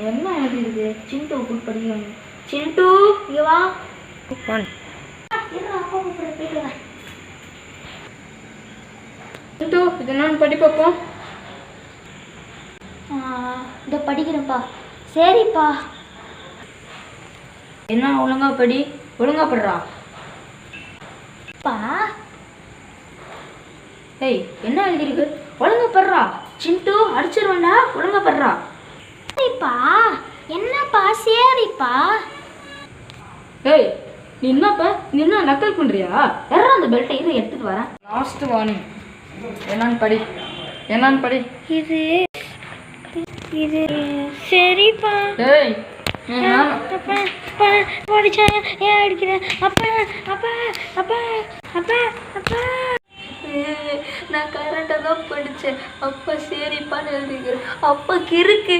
என்ன எழுதிருக்கு? சிண்டு கூப்பிட்டு படிக்கணும். சிண்டு இங்கே வா. சிண்டு இது நான் படி பார்ப்போம். இதை படிக்கிறேன்ப்பா. சரிப்பா. என்ன ஒழுங்கா படி, ஒழுங்கா படுறா. பா ஏய் என்ன எழுதிருக்கு? ஒழுங்கா படுறா. சிண்டு அடிச்சிருவேண்டா, ஒழுங்கா படுறா. சரிப்பா. என்னப்பா? சரிப்பா. ஏய் நீ என்னப்பா, நீ என்ன நக்கல் பண்றியா? யாரா அந்த பெல்ட்டை இதை எடுத்துட்டு வரேன். Last warning. என்னன்னு படி, என்னன்னு படி. இது இது சரிப்பா. ஏய் அப்பா அப்பா படிச்சா ஏன் அடிக்கிறேன்? அப்பா அப்பா அப்பா அப்பா அப்பா நான் கரெக்டாக தான் படித்தேன். அப்பா சரிப்பான்னு எழுதிக்கிறேன். அப்பா கிறுக்கு.